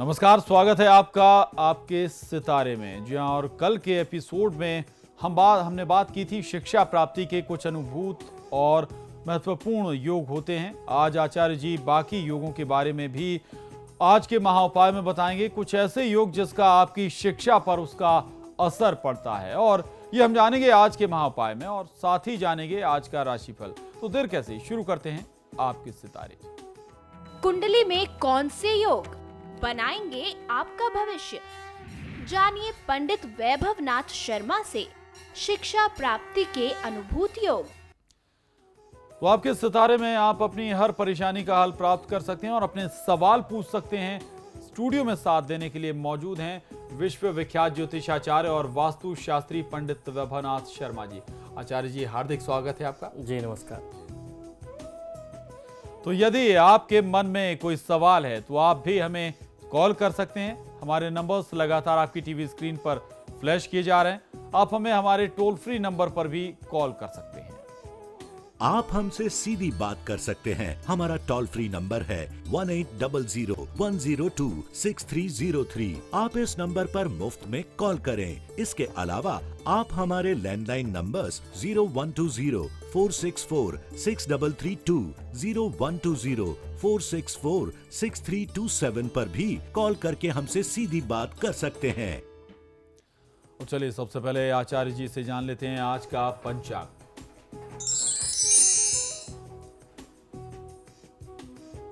नमस्कार, स्वागत है आपका आपके सितारे में। जी हाँ, और कल के एपिसोड में हमने बात की थी शिक्षा प्राप्ति के कुछ अनुभूत और महत्वपूर्ण योग होते हैं। आज आचार्य जी बाकी योगों के बारे में भी आज के महाउपाय में बताएंगे। कुछ ऐसे योग जिसका आपकी शिक्षा पर उसका असर पड़ता है, और ये हम जानेंगे आज के महाउपाय में, और साथ ही जानेंगे आज का राशिफल। तो देर कैसे, शुरू करते हैं आपके सितारे। कुंडली में कौन से योग बनाएंगे आपका भविष्य? जानिए पंडित वैभव नाथ शर्मा से शिक्षा प्राप्ति के अनुभूत योग। तो आपके सितारे में आप अपनी हर परेशानी का हल प्राप्त कर सकते हैं और अपने सवाल पूछ सकते हैं। स्टूडियो में साथ देने के लिए मौजूद हैं विश्व विख्यात ज्योतिषाचार्य और वास्तु शास्त्री पंडित वैभवनाथ शर्मा जी। आचार्य जी, हार्दिक स्वागत है आपका। जी नमस्कार। तो यदि आपके मन में कोई सवाल है तो आप भी हमें कॉल कर सकते हैं। हमारे नंबर्स लगातार आपकी टीवी स्क्रीन पर फ्लैश किए जा रहे हैं। आप हमें हमारे टोल फ्री नंबर पर भी कॉल कर सकते हैं। आप हमसे सीधी बात कर सकते हैं। हमारा टोल फ्री नंबर है 1800-102-6303। आप इस नंबर पर मुफ्त में कॉल करें। इसके अलावा आप हमारे लैंडलाइन नंबर्स 0120-464-6332, 0120-464-6327 पर भी कॉल करके हमसे सीधी बात कर सकते हैं। और चलिए सबसे पहले आचार्य जी से जान लेते हैं आज का पंचांग।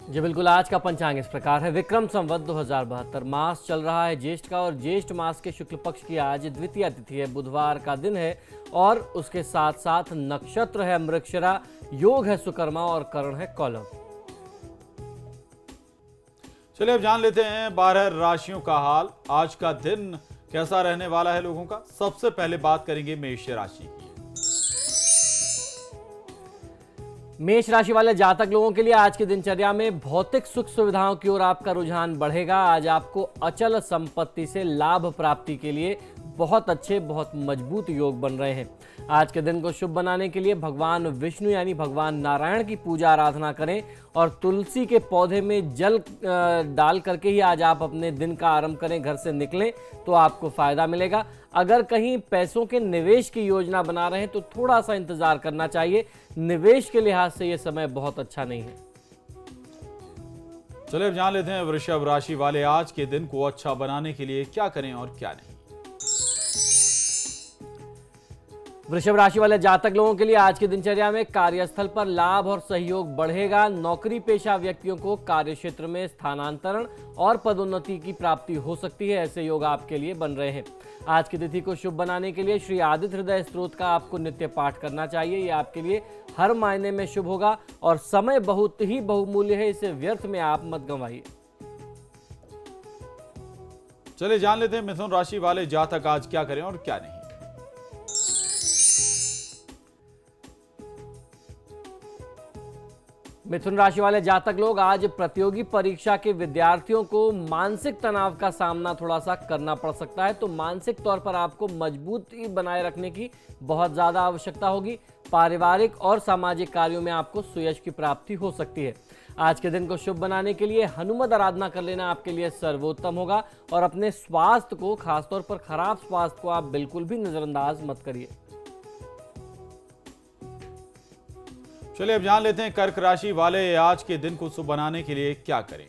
जी बिल्कुल, आज का पंचांग इस प्रकार है। विक्रम संवत 2072 मास चल रहा है ज्येष्ठ का, और ज्येष्ठ मास के शुक्ल पक्ष की आज द्वितीया तिथि है, बुधवार का दिन है, और उसके साथ साथ नक्षत्र है मृगशिरा, योग है सुकर्मा और करण है कौलव। चलिए अब जान लेते हैं 12 राशियों का हाल। आज का दिन कैसा रहने वाला है लोगों का। सबसे पहले बात करेंगे मेष राशि की। मेष राशि वाले जातक लोगों के लिए आज की दिनचर्या में भौतिक सुख सुविधाओं की ओर आपका रुझान बढ़ेगा। आज आपको अचल संपत्ति से लाभ प्राप्ति के लिए बहुत अच्छे, बहुत मजबूत योग बन रहे हैं। आज के दिन को शुभ बनाने के लिए भगवान विष्णु यानी भगवान नारायण की पूजा आराधना करें, और तुलसी के पौधे में जल डाल करके ही आज आप अपने दिन का आरंभ करें। घर से निकलें तो आपको फायदा मिलेगा। अगर कहीं पैसों के निवेश की योजना बना रहे हैं तो थोड़ा सा इंतजार करना चाहिए। निवेश के लिहाज से यह समय बहुत अच्छा नहीं है। चलिए अब जान लेते हैं वृषभ राशि वाले आज के दिन को अच्छा बनाने के लिए क्या करें और क्या नहीं। वृषभ राशि वाले जातक लोगों के लिए आज की दिनचर्या में कार्यस्थल पर लाभ और सहयोग बढ़ेगा। नौकरी पेशा व्यक्तियों को कार्यक्षेत्र में स्थानांतरण और पदोन्नति की प्राप्ति हो सकती है। ऐसे योग आपके लिए बन रहे हैं। आज की तिथि को शुभ बनाने के लिए श्री आदित्य हृदय स्तोत्र का आपको नित्य पाठ करना चाहिए। ये आपके लिए हर मायने में शुभ होगा, और समय बहुत ही बहुमूल्य है, इसे व्यर्थ में आप मत गंवाइए। चलिए जान लेते हैं मिथुन राशि वाले जातक आज क्या करें और क्या नहीं। मिथुन राशि वाले जातक लोग आज प्रतियोगी परीक्षा के विद्यार्थियों को मानसिक तनाव का सामना थोड़ा सा करना पड़ सकता है, तो मानसिक तौर पर आपको मजबूती बनाए रखने की बहुत ज़्यादा आवश्यकता होगी। पारिवारिक और सामाजिक कार्यों में आपको सुयश की प्राप्ति हो सकती है। आज के दिन को शुभ बनाने के लिए हनुमत आराधना कर लेना आपके लिए सर्वोत्तम होगा, और अपने स्वास्थ्य को, खासतौर पर खराब स्वास्थ्य को आप बिल्कुल भी नजरअंदाज मत करिए। चलिए अब जान लेते हैं कर्क राशि वाले आज के दिन को शुभ बनाने के लिए क्या करें।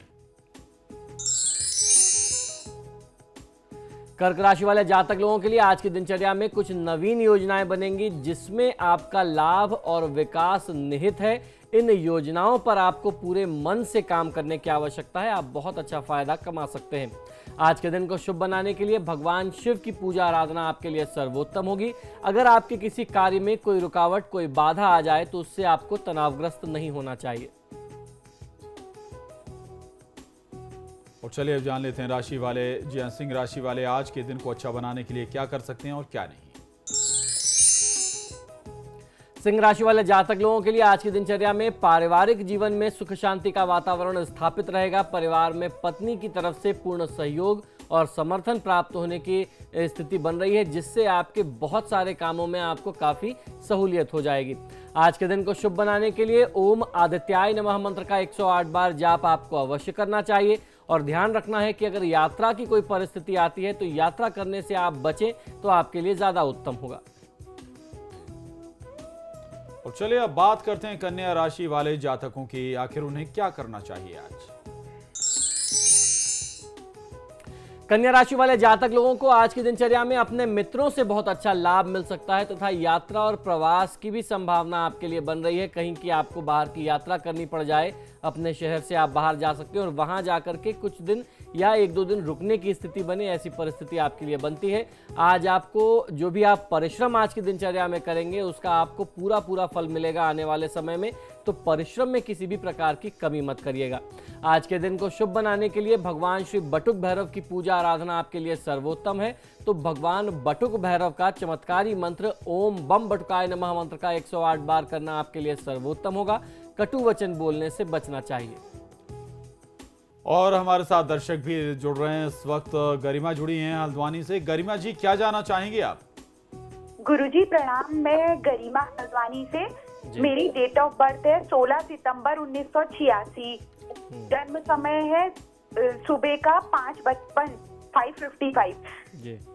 कर्क राशि वाले जातक लोगों के लिए आज की दिनचर्या में कुछ नवीन योजनाएं बनेंगी, जिसमें आपका लाभ और विकास निहित है। इन योजनाओं पर आपको पूरे मन से काम करने की आवश्यकता है। आप बहुत अच्छा फायदा कमा सकते हैं। आज के दिन को शुभ बनाने के लिए भगवान शिव की पूजा आराधना आपके लिए सर्वोत्तम होगी। अगर आपके किसी कार्य में कोई रुकावट, कोई बाधा आ जाए तो उससे आपको तनावग्रस्त नहीं होना चाहिए। और चलिए अब जान लेते हैं राशि वाले सिंह राशि वाले आज के दिन को अच्छा बनाने के लिए क्या कर सकते हैं और क्या नहीं। सिंह राशि वाले जातक लोगों के लिए आज की दिनचर्या में पारिवारिक जीवन में सुख शांति का वातावरण स्थापित रहेगा। परिवार में पत्नी की तरफ से पूर्ण सहयोग और समर्थन प्राप्त होने की स्थिति बन रही है, जिससे आपके बहुत सारे कामों में आपको काफी सहूलियत हो जाएगी। आज के दिन को शुभ बनाने के लिए ओम आदित्याय नमः मंत्र का 108 बार जाप आपको अवश्य करना चाहिए, और ध्यान रखना है कि अगर यात्रा की कोई परिस्थिति आती है तो यात्रा करने से आप बचें तो आपके लिए ज्यादा उत्तम होगा। और चलिए अब बात करते हैं कन्या राशि वाले जातकों की, आखिर उन्हें क्या करना चाहिए आज। कन्या राशि वाले जातक लोगों को आज की दिनचर्या में अपने मित्रों से बहुत अच्छा लाभ मिल सकता है तथा यात्रा और प्रवास की भी संभावना आपके लिए बन रही है। कहीं की आपको बाहर की यात्रा करनी पड़ जाए, अपने शहर से आप बाहर जा सकते हैं और वहां जाकर के कुछ दिन या 1-2 दिन रुकने की स्थिति बने, ऐसी परिस्थिति आपके लिए बनती है। आज आपको जो भी आप परिश्रम आज की दिनचर्या में करेंगे उसका आपको पूरा फल मिलेगा आने वाले समय में, तो परिश्रम में किसी भी प्रकार की कमी मत करिएगा। आज के दिन को शुभ बनाने के लिए भगवान श्री बटुक भैरव की पूजा आराधना आपके लिए सर्वोत्तम है। तो भगवान बटुक भैरव का चमत्कारी मंत्र ओम बम बटुकाय नमः मंत्र का 108 बार करना आपके लिए सर्वोत्तम होगा। कटु वचन बोलने से बचना चाहिए। और हमारे साथ दर्शक भी जुड़ रहे हैं इस वक्त। गरिमा जुड़ी हैं हल्द्वानी से। गरिमा जी, क्या जानना चाहेंगे आप? गुरुजी प्रणाम, मैं गरिमा हल्द्वानी से। मेरी डेट ऑफ बर्थ है 16 सितंबर 1986। जन्म समय है सुबह का 5:55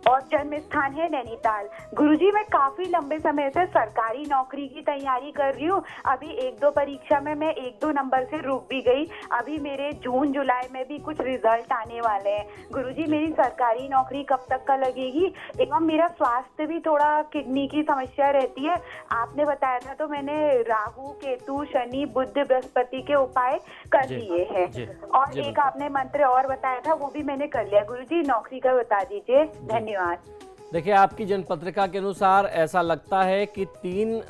और जन्म स्थान है नैनीताल। गुरुजी मैं काफी लंबे समय से सरकारी नौकरी की तैयारी कर रही हूँ। अभी 1-2 परीक्षा में मैं 1-2 नंबर से रुक भी गई। अभी मेरे जून जुलाई में भी कुछ रिजल्ट आने वाले हैं। गुरुजी मेरी सरकारी नौकरी कब तक का लगेगी? एवं मेरा स्वास्थ्य भी थोड़ा किडनी की समस्या रहती है। आपने बताया था तो मैंने राहु केतु शनि बुध बृहस्पति के उपाय कर लिए हैं और एक आपने मंत्र और बताया था वो भी मैंने कर लिया। गुरुजी नौकरी का बता दीजिए, धन्यवाद। देखिए, आपकी जनपत्रिका के अनुसार ऐसा लगता है कि 3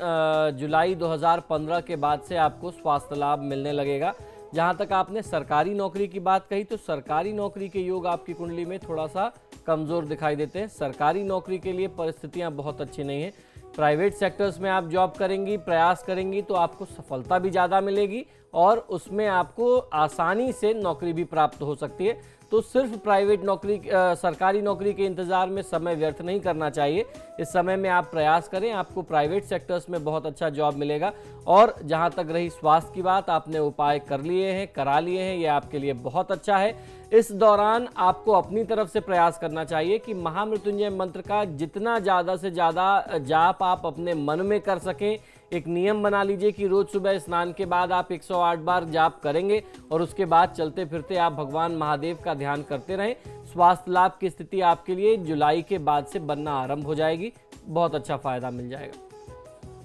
जुलाई 2015 के बाद से आपको स्वास्थ्य लाभ मिलने लगेगा। जहां तक आपने सरकारी नौकरी की बात कही तो सरकारी नौकरी के योग आपकी कुंडली में थोड़ा सा कमजोर दिखाई देते हैं। सरकारी नौकरी के लिए परिस्थितियां बहुत अच्छी नहीं है। प्राइवेट सेक्टर्स में आप जॉब करेंगी, प्रयास करेंगी तो आपको सफलता भी ज़्यादा मिलेगी और उसमें आपको आसानी से नौकरी भी प्राप्त हो सकती है। तो सिर्फ प्राइवेट नौकरी सरकारी नौकरी के इंतज़ार में समय व्यर्थ नहीं करना चाहिए। इस समय में आप प्रयास करें, आपको प्राइवेट सेक्टर्स में बहुत अच्छा जॉब मिलेगा। और जहां तक रही स्वास्थ्य की बात, आपने उपाय कर लिए हैं, करा लिए हैं, ये आपके लिए बहुत अच्छा है। इस दौरान आपको अपनी तरफ से प्रयास करना चाहिए कि महामृत्युंजय मंत्र का जितना ज़्यादा से ज़्यादा जाप आप अपने मन में कर सकें। एक नियम बना लीजिए कि रोज सुबह स्नान के बाद आप 108 बार जाप करेंगे और उसके बाद चलते फिरते आप भगवान महादेव का ध्यान करते रहें। स्वास्थ्य लाभ की स्थिति आपके लिए जुलाई के बाद से बनना आरंभ हो जाएगी, बहुत अच्छा फायदा मिल जाएगा।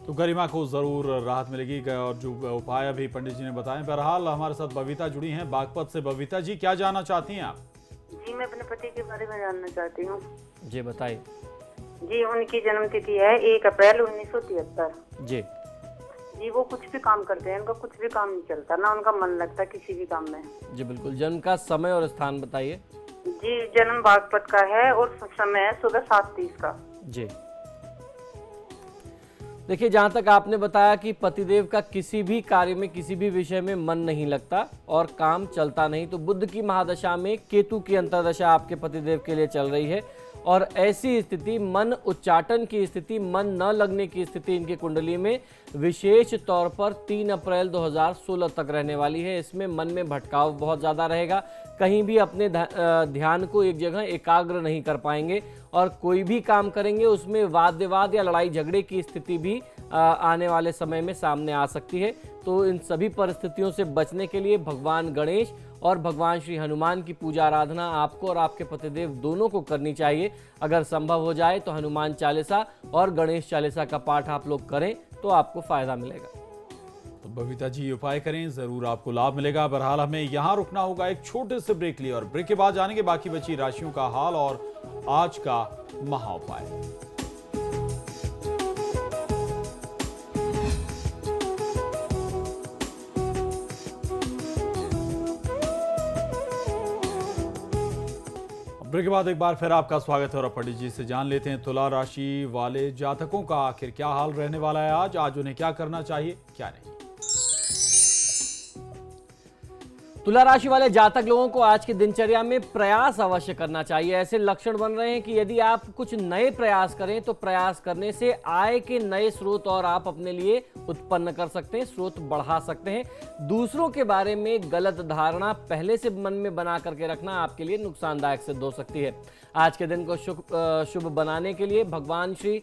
तो गरिमा को जरूर राहत मिलेगी और जो उपाय अभी पंडित जी ने बताए। बहरहाल हमारे साथ बबीता जुड़ी हैं बागपत से। बबीता जी, क्या जानना चाहती हैं आप? जी मैं अपने पति के बारे में जानना चाहती हूँ। जी बताइए। जी उनकी जन्म तिथि है 1 अप्रैल 1973। जी जी वो कुछ भी काम करते हैं, उनका कुछ भी काम नहीं चलता, ना उनका मन लगता किसी भी काम में। जी बिल्कुल, जन्म का समय और स्थान बताइए। जी जन्म बागपत का है और समय है सुबह 7:30 का। जी देखिए, जहां तक आपने बताया कि पतिदेव का किसी भी कार्य में किसी भी विषय में मन नहीं लगता और काम चलता नहीं, तो बुध की महादशा में केतु की अंतर्दशा आपके पतिदेव के लिए चल रही है और ऐसी स्थिति, मन उच्चाटन की स्थिति, मन न लगने की स्थिति इनकी कुंडली में विशेष तौर पर 3 अप्रैल 2016 तक रहने वाली है। इसमें मन में भटकाव बहुत ज़्यादा रहेगा, कहीं भी अपने ध्यान को एक जगह एकाग्र नहीं कर पाएंगे और कोई भी काम करेंगे उसमें वाद विवाद या लड़ाई झगड़े की स्थिति भी आने वाले समय में सामने आ सकती है। तो इन सभी परिस्थितियों से बचने के लिए भगवान गणेश और भगवान श्री हनुमान की पूजा आराधना आपको और आपके पतिदेव दोनों को करनी चाहिए। अगर संभव हो जाए तो हनुमान चालीसा और गणेश चालीसा का पाठ आप लोग करें तो आपको फायदा मिलेगा। तो बबीता जी उपाय करें, जरूर आपको लाभ मिलेगा। बहरहाल हमें यहाँ रुकना होगा एक छोटे से ब्रेक लिए और ब्रेक के बाद जानेंगे बाकी बची राशियों का हाल और आज का महा उपाय। ब्रेक के बाद एक बार फिर आपका स्वागत है और पंडित जी से जान लेते हैं तुला राशि वाले जातकों का आखिर क्या हाल रहने वाला है आज उन्हें क्या करना चाहिए क्या नहीं। तुला राशि वाले जातक लोगों को आज की दिनचर्या में प्रयास अवश्य करना चाहिए। ऐसे लक्षण बन रहे हैं कि यदि आप कुछ नए प्रयास करें तो प्रयास करने से आय के नए स्रोत और आप अपने लिए उत्पन्न कर सकते हैं, स्रोत बढ़ा सकते हैं। दूसरों के बारे में गलत धारणा पहले से मन में बना करके रखना आपके लिए नुकसानदायक सिद्ध हो सकती है। आज के दिन को शुभ बनाने के लिए भगवान श्री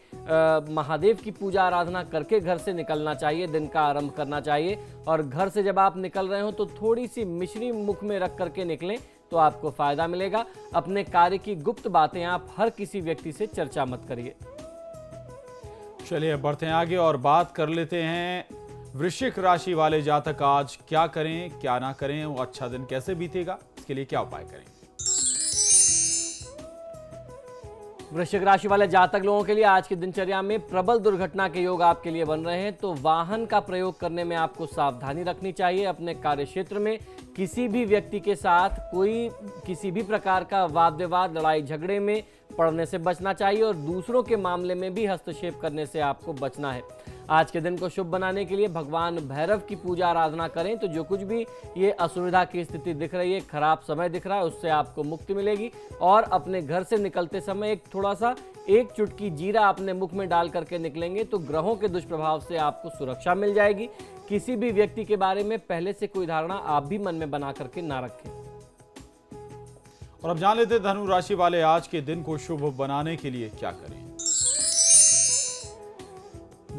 महादेव की पूजा आराधना करके घर से निकलना चाहिए, दिन का आरंभ करना चाहिए। और घर से जब आप निकल रहे हो तो थोड़ी सी मिश्री मुख में रख करके निकलें तो आपको फायदा मिलेगा। अपने कार्य की गुप्त बातें आप हर किसी व्यक्ति से चर्चा मत करिए। चलिए अब बढ़ते हैं आगे और बात कर लेते हैं वृश्चिक राशि वाले जातक आज क्या करें क्या ना करें, वो अच्छा दिन कैसे बीतेगा, इसके लिए क्या उपाय करें। वृश्चिक राशि वाले जातक लोगों के लिए आज की दिनचर्या में प्रबल दुर्घटना के योग आपके लिए बन रहे हैं, तो वाहन का प्रयोग करने में आपको सावधानी रखनी चाहिए। अपने कार्य क्षेत्र में किसी भी व्यक्ति के साथ कोई किसी भी प्रकार का वाद विवाद लड़ाई झगड़े में पड़ने से बचना चाहिए और दूसरों के मामले में भी हस्तक्षेप करने से आपको बचना है। आज के दिन को शुभ बनाने के लिए भगवान भैरव की पूजा आराधना करें तो जो कुछ भी ये असुविधा की स्थिति दिख रही है, खराब समय दिख रहा है, उससे आपको मुक्ति मिलेगी। और अपने घर से निकलते समय एक चुटकी जीरा अपने मुख में डाल करके निकलेंगे तो ग्रहों के दुष्प्रभाव से आपको सुरक्षा मिल जाएगी। किसी भी व्यक्ति के बारे में पहले से कोई धारणा आप भी मन में बना करके ना रखें। और अब जान लेते हैं धनु राशि वाले आज के दिन को शुभ बनाने के लिए क्या करें।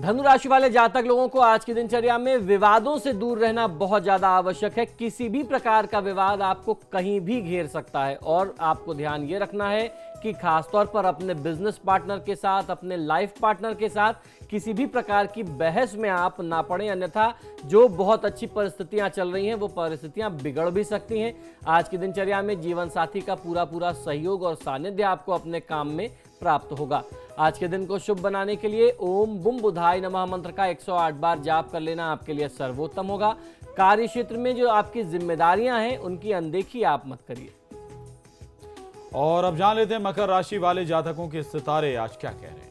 धनु राशि वाले जातक लोगों को आज की दिनचर्या में विवादों से दूर रहना बहुत ज्यादा आवश्यक है। किसी भी प्रकार का विवाद आपको कहीं भी घेर सकता है और आपको ध्यान ये रखना है कि खासतौर पर अपने बिजनेस पार्टनर के साथ, अपने लाइफ पार्टनर के साथ किसी भी प्रकार की बहस में आप ना पड़ें, अन्यथा जो बहुत अच्छी परिस्थितियां चल रही हैं वो परिस्थितियां बिगड़ भी सकती हैं। आज की दिनचर्या में जीवन साथी का पूरा सहयोग और सानिध्य आपको अपने काम में प्राप्त होगा। आज के दिन को शुभ बनाने के लिए ओम बुम बुधाय नमः मंत्र का 108 बार जाप कर लेना आपके लिए सर्वोत्तम होगा। कार्य क्षेत्र में जो आपकी जिम्मेदारियां हैं उनकी अनदेखी आप मत करिए। और अब जान लेते हैं मकर राशि वाले जातकों के सितारे आज क्या कह रहे हैं।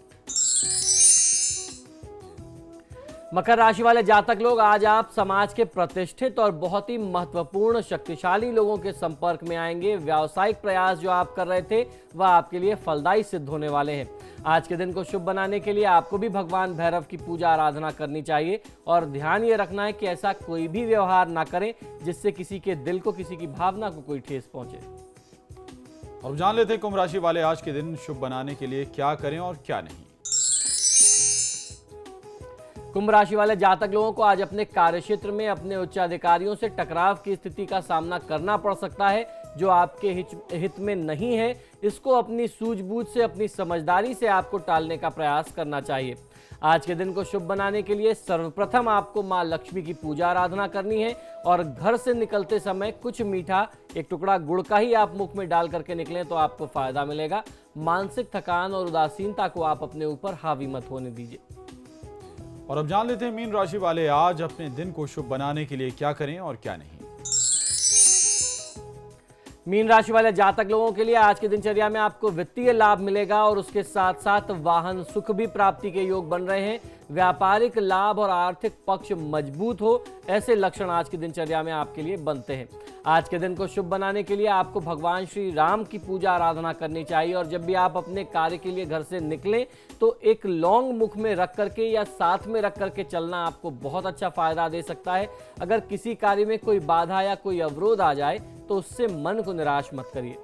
मकर राशि वाले जातक लोग आज आप समाज के प्रतिष्ठित और बहुत ही महत्वपूर्ण शक्तिशाली लोगों के संपर्क में आएंगे। व्यावसायिक प्रयास जो आप कर रहे थे वह आपके लिए फलदायी सिद्ध होने वाले हैं। आज के दिन को शुभ बनाने के लिए आपको भी भगवान भैरव की पूजा आराधना करनी चाहिए और ध्यान ये रखना है कि ऐसा कोई भी व्यवहार ना करें जिससे किसी के दिल को, किसी की भावना को कोई ठेस पहुंचे। अब जान लेते हैं कुंभ राशि वाले आज के दिन शुभ बनाने के लिए क्या करें और क्या नहीं। कुंभ राशि वाले जातक लोगों को आज अपने कार्यक्षेत्र में अपने उच्चाधिकारियों से टकराव की स्थिति का सामना करना पड़ सकता है जो आपके हित में नहीं है। इसको अपनी सूझबूझ से, अपनी समझदारी से आपको टालने का प्रयास करना चाहिए। आज के दिन को शुभ बनाने के लिए सर्वप्रथम आपको मां लक्ष्मी की पूजा आराधना करनी है और घर से निकलते समय कुछ मीठा, एक टुकड़ा गुड़ का ही आप मुख में डाल करके निकलें तो आपको फायदा मिलेगा। मानसिक थकान और उदासीनता को आप अपने ऊपर हावी मत होने दीजिए। और अब जान लेते हैं मीन राशि वाले आज अपने दिन को शुभ बनाने के लिए क्या करें और क्या नहीं। मीन राशि वाले जातक लोगों के लिए आज की दिनचर्या में आपको वित्तीय लाभ मिलेगा और उसके साथ साथ वाहन सुख भी प्राप्ति के योग बन रहे हैं। व्यापारिक लाभ और आर्थिक पक्ष मजबूत हो, ऐसे लक्षण आज की दिनचर्या में आपके लिए बनते हैं। आज के दिन को शुभ बनाने के लिए आपको भगवान श्री राम की पूजा आराधना करनी चाहिए और जब भी आप अपने कार्य के लिए घर से निकलें तो एक लौंग मुख में रख करके या साथ में रख करके चलना आपको बहुत अच्छा फायदा दे सकता है। अगर किसी कार्य में कोई बाधा या कोई अवरोध आ जाए तो उससे मन को निराश मत करिए।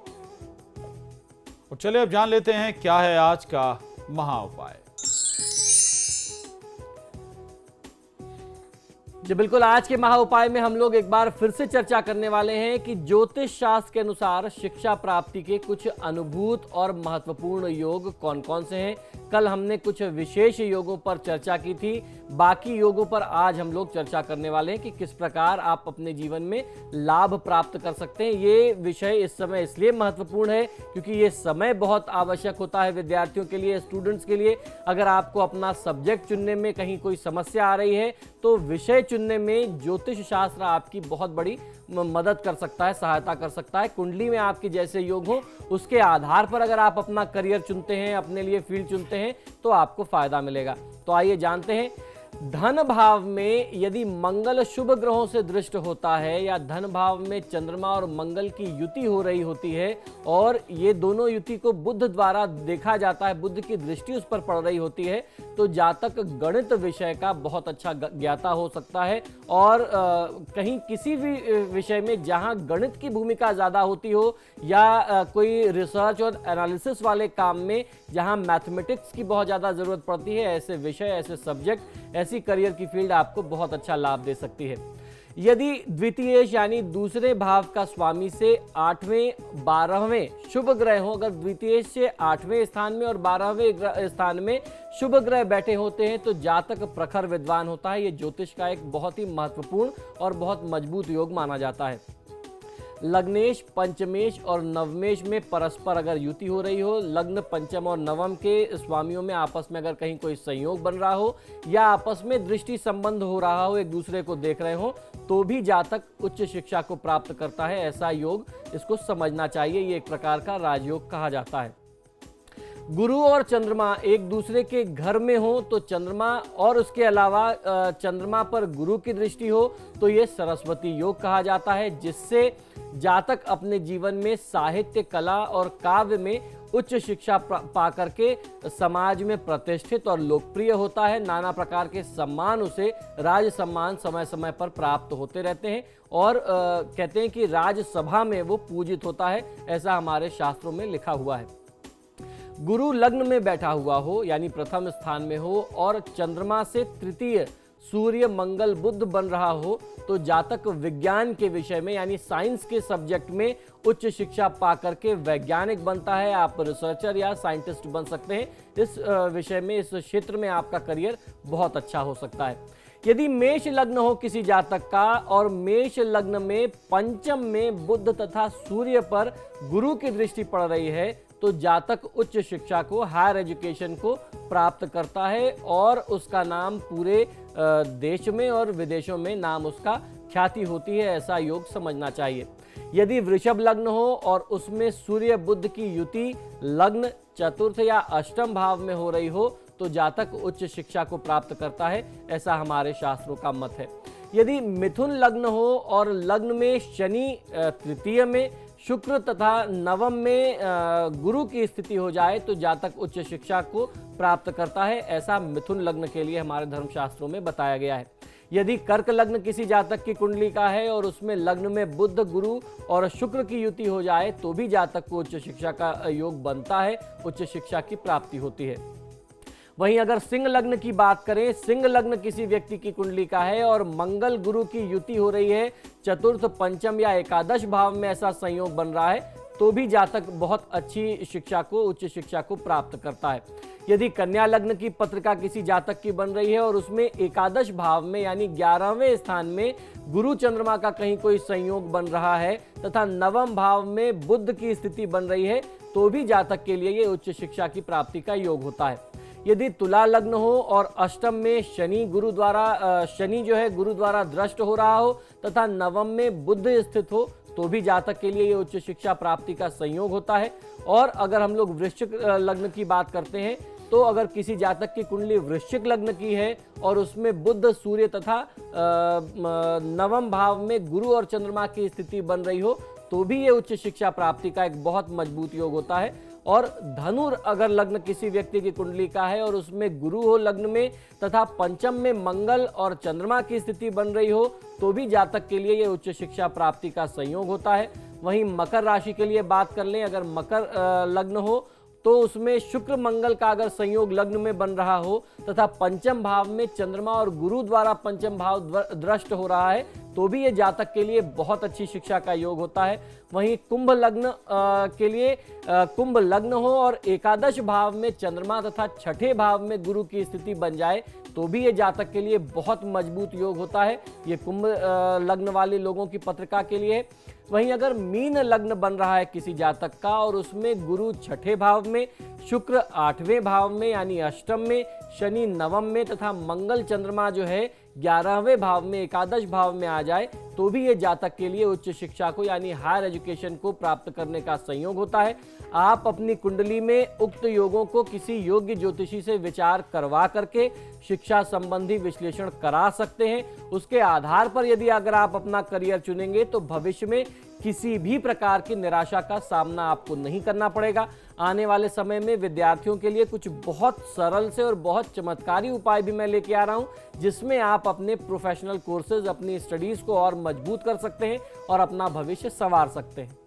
और चलिए अब जान लेते हैं क्या है आज का महा उपाय। जी बिल्कुल, आज के महा उपाय में हम लोग एक बार फिर से चर्चा करने वाले हैं कि ज्योतिष शास्त्र के अनुसार शिक्षा प्राप्ति के कुछ अनुभूत और महत्वपूर्ण योग कौन कौन से हैं। कल हमने कुछ विशेष योगों पर चर्चा की थी, बाकी योगों पर आज हम लोग चर्चा करने वाले हैं कि किस प्रकार आप अपने जीवन में लाभ प्राप्त कर सकते हैं। ये विषय इस समय इसलिए महत्वपूर्ण है क्योंकि ये समय बहुत आवश्यक होता है विद्यार्थियों के लिए, स्टूडेंट्स के लिए। अगर आपको अपना सब्जेक्ट चुनने में कहीं कोई समस्या आ रही है तो विषय चुनने में ज्योतिष शास्त्र आपकी बहुत बड़ी मदद कर सकता है, सहायता कर सकता है। कुंडली में आपके जैसे योग हो उसके आधार पर अगर आप अपना करियर चुनते हैं, अपने लिए फील्ड चुनते हैं तो आपको फायदा मिलेगा। तो आइए जानते हैं धन भाव में यदि मंगल शुभ ग्रहों से दृष्ट होता है या धन भाव में चंद्रमा और मंगल की युति हो रही होती है और ये दोनों युति को बुध द्वारा देखा जाता है, बुध की दृष्टि उस पर पड़ रही होती है, तो जातक गणित विषय का बहुत अच्छा ज्ञाता हो सकता है। और कहीं किसी भी विषय में जहां गणित की भूमिका ज़्यादा होती हो या कोई रिसर्च और एनालिसिस वाले काम में जहां मैथमेटिक्स की बहुत ज़्यादा ज़रूरत पड़ती है, ऐसे विषय, ऐसे सब्जेक्ट, ऐसी करियर की फील्ड आपको बहुत अच्छा लाभ दे सकती है। यदि द्वितीयेश यानी दूसरे भाव का स्वामी से 8वें 12वें शुभ ग्रह हो, अगर द्वितीयेश से 8वें स्थान में और 12वें स्थान में शुभ ग्रह बैठे होते हैं तो जातक प्रखर विद्वान होता है। ये ज्योतिष का एक बहुत ही महत्वपूर्ण और बहुत मजबूत योग माना जाता है। लग्नेश, पंचमेश और नवमेश में परस्पर अगर युति हो रही हो, लग्न, पंचम और नवम के स्वामियों में आपस में अगर कहीं कोई संयोग बन रहा हो या आपस में दृष्टि संबंध हो रहा हो, एक दूसरे को देख रहे हो, तो भी जातक उच्च शिक्षा को प्राप्त करता है। ऐसा योग इसको समझना चाहिए, ये एक प्रकार का राजयोग कहा जाता है। गुरु और चंद्रमा एक दूसरे के घर में हो तो चंद्रमा और उसके अलावा चंद्रमा पर गुरु की दृष्टि हो तो ये सरस्वती योग कहा जाता है, जिससे जातक अपने जीवन में साहित्य, कला और काव्य में उच्च शिक्षा पा करके समाज में प्रतिष्ठित और लोकप्रिय होता है। नाना प्रकार के सम्मान, उसे राज सम्मान समय समय पर प्राप्त होते रहते हैं और कहते हैं कि राजसभा में वो पूजित होता है, ऐसा हमारे शास्त्रों में लिखा हुआ है। गुरु लग्न में बैठा हुआ हो यानी प्रथम स्थान में हो और चंद्रमा से तृतीय सूर्य, मंगल, बुध बन रहा हो तो जातक विज्ञान के विषय में यानी साइंस के सब्जेक्ट में उच्च शिक्षा पा करके वैज्ञानिक बनता है। आप रिसर्चर या साइंटिस्ट बन सकते हैं। इस विषय में, इस क्षेत्र में आपका करियर बहुत अच्छा हो सकता है। यदि मेष लग्न हो किसी जातक का और मेष लग्न में पंचम में बुध तथा सूर्य पर गुरु की दृष्टि पड़ रही है तो जातक उच्च शिक्षा को, हायर एजुकेशन को प्राप्त करता है और उसका नाम पूरे देश में और विदेशों में नाम उसका ख्याति होती है। ऐसा योग समझना चाहिए। यदि वृषभ लग्न हो और उसमें सूर्य बुध की युति लग्न, चतुर्थ या अष्टम भाव में हो रही हो तो जातक उच्च शिक्षा को प्राप्त करता है, ऐसा हमारे शास्त्रों का मत है। यदि मिथुन लग्न हो और लग्न में शनि, तृतीय में शुक्र तथा नवम में गुरु की स्थिति हो जाए तो जातक उच्च शिक्षा को प्राप्त करता है, ऐसा मिथुन लग्न के लिए हमारे धर्मशास्त्रों में बताया गया है। यदि कर्क लग्न किसी जातक की कुंडली का है और उसमें लग्न में बुध, गुरु और शुक्र की युति हो जाए तो भी जातक को उच्च शिक्षा का योग बनता है, उच्च शिक्षा की प्राप्ति होती है। वहीं अगर सिंह लग्न की बात करें, सिंह लग्न किसी व्यक्ति की कुंडली का है और मंगल गुरु की युति हो रही है, चतुर्थ, पंचम या एकादश भाव में ऐसा संयोग बन रहा है तो भी जातक बहुत अच्छी शिक्षा को, उच्च शिक्षा को प्राप्त करता है। यदि कन्या लग्न की पत्रिका किसी जातक की बन रही है और उसमें एकादश भाव में यानी 11वें स्थान में गुरु चंद्रमा का कहीं कोई संयोग बन रहा है तथा नवम भाव में बुध की स्थिति बन रही है तो भी जातक के लिए ये उच्च शिक्षा की प्राप्ति का योग होता है। यदि तुला लग्न हो और अष्टम में शनि गुरु द्वारा दृष्ट हो रहा हो तथा नवम में बुध स्थित हो तो भी जातक के लिए ये उच्च शिक्षा प्राप्ति का संयोग होता है। और अगर हम लोग वृश्चिक लग्न की बात करते हैं तो अगर किसी जातक की कुंडली वृश्चिक लग्न की है और उसमें बुध, सूर्य तथा नवम भाव में गुरु और चंद्रमा की स्थिति बन रही हो तो भी ये उच्च शिक्षा प्राप्ति का एक बहुत मजबूत योग होता है। और धनु अगर लग्न किसी व्यक्ति की कुंडली का है और उसमें गुरु हो लग्न में तथा पंचम में मंगल और चंद्रमा की स्थिति बन रही हो तो भी जातक के लिए ये उच्च शिक्षा प्राप्ति का संयोग होता है। वहीं मकर राशि के लिए बात कर लें, अगर मकर लग्न हो तो उसमें शुक्र मंगल का अगर संयोग लग्न में बन रहा हो तथा पंचम भाव में चंद्रमा और गुरु द्वारा पंचम भाव दृष्ट हो रहा है तो भी ये जातक के लिए बहुत अच्छी शिक्षा का योग होता है। वहीं कुंभ लग्न के लिए कुंभ लग्न हो और एकादश भाव में चंद्रमा तथा छठे भाव में गुरु की स्थिति बन जाए तो भी ये जातक के लिए बहुत मजबूत योग होता है। ये कुंभ लग्न वाले लोगों की पत्रिका के लिए। वहीं अगर मीन लग्न बन रहा है किसी जातक का और उसमें गुरु छठे भाव में, शुक्र 8वें भाव में यानी अष्टम में, शनि नवम में तथा मंगल चंद्रमा जो है 11वें भाव में, एकादश भाव में आ जाए तो भी ये जातक के लिए उच्च शिक्षा को यानी हायर एजुकेशन को प्राप्त करने का संयोग होता है। आप अपनी कुंडली में उक्त योगों को किसी योग्य ज्योतिषी से विचार करवा करके शिक्षा संबंधी विश्लेषण करा सकते हैं। उसके आधार पर यदि अगर आप अपना करियर चुनेंगे तो भविष्य में किसी भी प्रकार की निराशा का सामना आपको नहीं करना पड़ेगा। आने वाले समय में विद्यार्थियों के लिए कुछ बहुत सरल से और बहुत चमत्कारी उपाय भी मैं लेके आ रहा हूं, जिसमें आप अपने प्रोफेशनल कोर्सेज, अपनी स्टडीज को और मजबूत कर सकते हैं और अपना भविष्य संवार सकते हैं।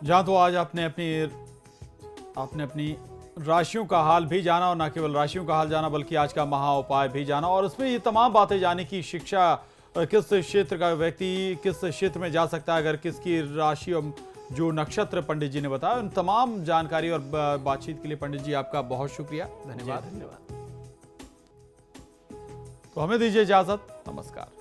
जहां तो आज आपने अपनी राशियों का हाल भी जाना, और न केवल राशियों का हाल जाना बल्कि आज का महा उपाय भी जाना, और उसमें ये तमाम बातें जानी कि शिक्षा किस क्षेत्र का व्यक्ति किस क्षेत्र में जा सकता है, अगर किसकी राशि और जो नक्षत्र पंडित जी ने बताया। उन तमाम जानकारी और बातचीत के लिए पंडित जी आपका बहुत शुक्रिया, धन्यवाद। धन्यवाद। तो हमें दीजिए इजाजत, नमस्कार।